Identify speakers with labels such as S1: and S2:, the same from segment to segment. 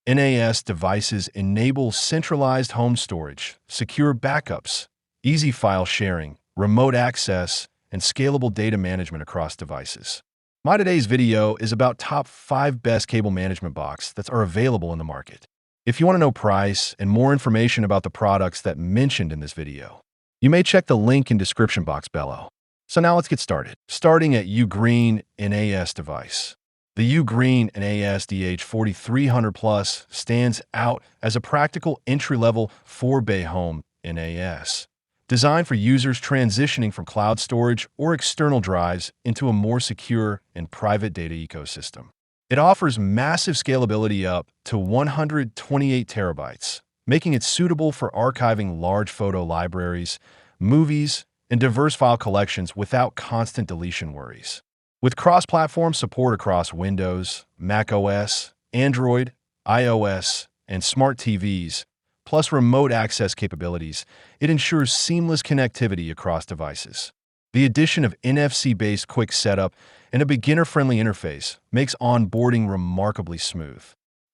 S1: NAS devices enable centralized home storage, secure backups, easy file sharing, remote access, and scalable data management across devices. My today's video is about top 5 best cable management boxes that are available in the market. If you want to know price and more information about the products that mentioned in this video, you may check the link in description box below. So now let's get started. Starting at Ugreen NAS device. The Ugreen NAS DH4300 Plus stands out as a practical entry-level 4-bay home NAS, designed for users transitioning from cloud storage or external drives into a more secure and private data ecosystem. It offers massive scalability up to 128 terabytes, making it suitable for archiving large photo libraries, movies, and diverse file collections without constant deletion worries. With cross-platform support across Windows, macOS, Android, iOS, and smart TVs, plus remote access capabilities, it ensures seamless connectivity across devices. The addition of NFC-based quick setup and a beginner-friendly interface makes onboarding remarkably smooth.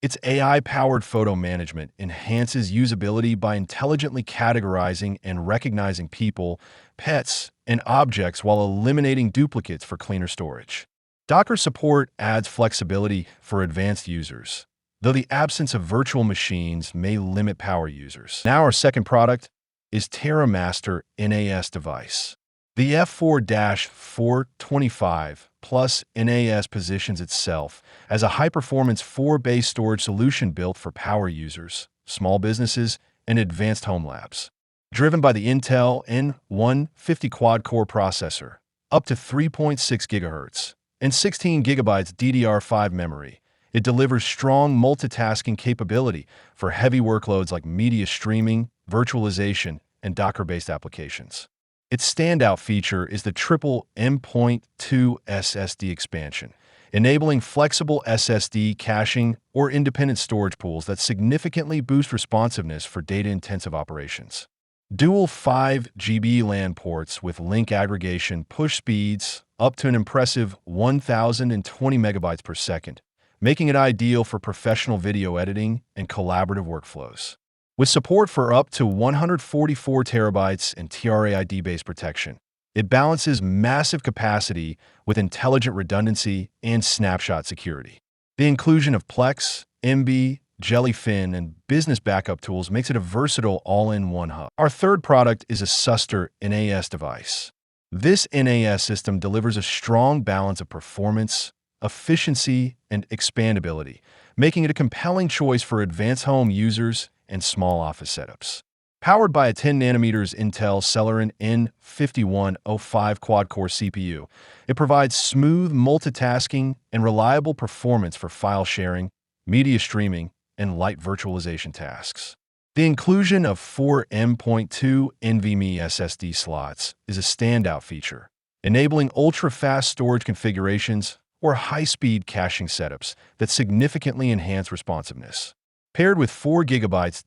S1: Its AI-powered photo management enhances usability by intelligently categorizing and recognizing people, pets, and objects while eliminating duplicates for cleaner storage. Docker support adds flexibility for advanced users, though the absence of virtual machines may limit power users. Now our second product is TerraMaster NAS device. The F4-425 Plus NAS positions itself as a high-performance 4-bay storage solution built for power users, small businesses, and advanced home labs. Driven by the Intel N150 quad-core processor, up to 3.6 GHz, and 16 GB DDR5 memory, it delivers strong multitasking capability for heavy workloads like media streaming, virtualization, and Docker-based applications. Its standout feature is the triple M.2 SSD expansion, enabling flexible SSD caching or independent storage pools that significantly boost responsiveness for data-intensive operations. Dual 5 GB LAN ports with link aggregation push speeds up to an impressive 1,020 megabytes per second, making it ideal for professional video editing and collaborative workflows. With support for up to 144 terabytes and TRAID-based protection, it balances massive capacity with intelligent redundancy and snapshot security. The inclusion of Plex, MB, Jellyfin, and business backup tools makes it a versatile all-in-one hub. Our third product is a Asustor NAS device. This NAS system delivers a strong balance of performance, efficiency, and expandability, making it a compelling choice for advanced home users and small office setups. Powered by a 10nm Intel Celeron N5105 quad-core CPU, it provides smooth multitasking and reliable performance for file sharing, media streaming, and light virtualization tasks. The inclusion of 4 M.2 NVMe SSD slots is a standout feature, enabling ultra-fast storage configurations or high-speed caching setups that significantly enhance responsiveness. Paired with 4 GB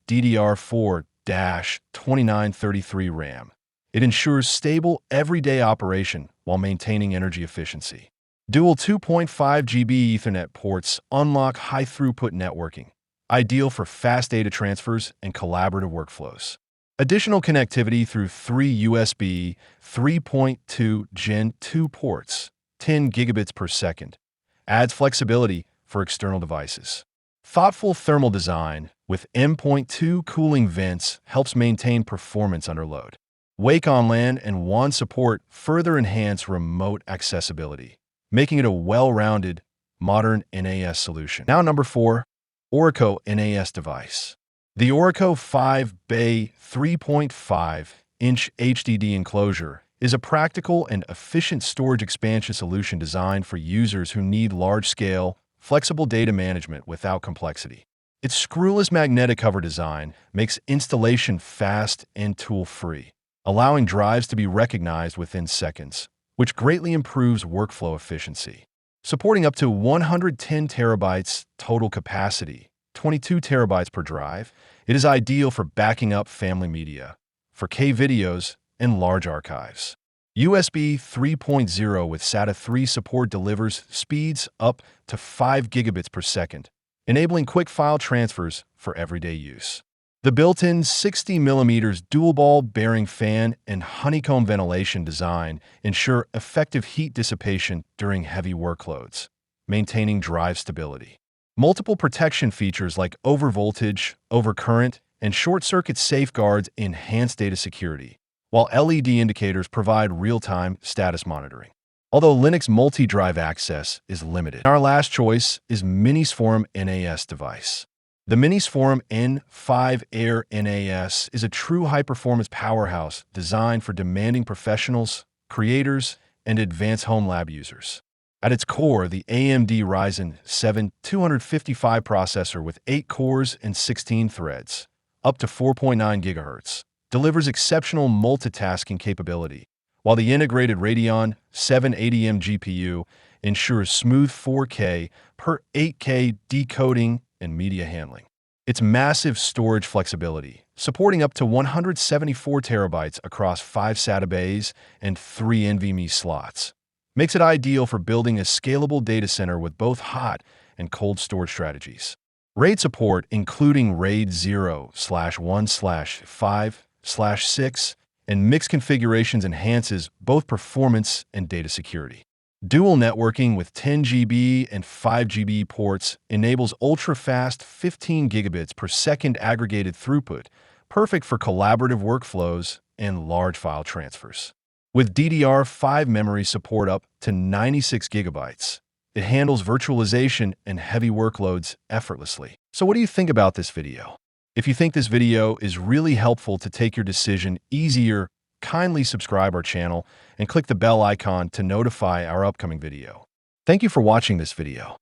S1: DDR4-2933 RAM, it ensures stable everyday operation while maintaining energy efficiency. Dual 2.5 GB Ethernet ports unlock high-throughput networking, ideal for fast data transfers and collaborative workflows. Additional connectivity through 3 USB 3.2 Gen 2 ports, 10 gigabits per second, adds flexibility for external devices. Thoughtful thermal design with M.2 cooling vents helps maintain performance under load. Wake on LAN and WAN support further enhance remote accessibility, making it a well-rounded, modern NAS solution. Now number 4, Orico NAS device. The Orico 5-bay 3.5-inch HDD enclosure is a practical and efficient storage expansion solution designed for users who need large-scale, flexible data management without complexity. Its screwless magnetic cover design makes installation fast and tool-free, allowing drives to be recognized within seconds, which greatly improves workflow efficiency. Supporting up to 110 terabytes total capacity, 22 terabytes per drive, it is ideal for backing up family media, 4K videos, and large archives. USB 3.0 with SATA 3 support delivers speeds up to 5 gigabits per second, enabling quick file transfers for everyday use. The built-in 60mm dual-ball bearing fan and honeycomb ventilation design ensure effective heat dissipation during heavy workloads, maintaining drive stability. Multiple protection features like overvoltage, overcurrent, and short-circuit safeguards enhance data security, while LED indicators provide real-time status monitoring. Although Linux multi-drive access is limited, our last choice is Minisforum NAS device. The Minisforum N5 Air NAS is a true high-performance powerhouse designed for demanding professionals, creators, and advanced home lab users. At its core, the AMD Ryzen 7 255 processor with 8 cores and 16 threads, up to 4.9 GHz, delivers exceptional multitasking capability, while the integrated Radeon 780M GPU ensures smooth 4K per 8K decoding and media handling. Its massive storage flexibility, supporting up to 174 terabytes across 5 SATA bays and 3 NVMe slots, makes it ideal for building a scalable data center with both hot and cold storage strategies. RAID support, including RAID 0/1/5/6 and mixed configurations, enhances both performance and data security. Dual networking with 10 GB and 5 GB ports enables ultra-fast 15 gigabits per second aggregated throughput, perfect for collaborative workflows and large file transfers. With DDR5 memory support up to 96 gigabytes, it handles virtualization and heavy workloads effortlessly. So what do you think about this video? If you think this video is really helpful to take your decision easier, kindly subscribe our channel and click the bell icon to notify our upcoming video. Thank you for watching this video.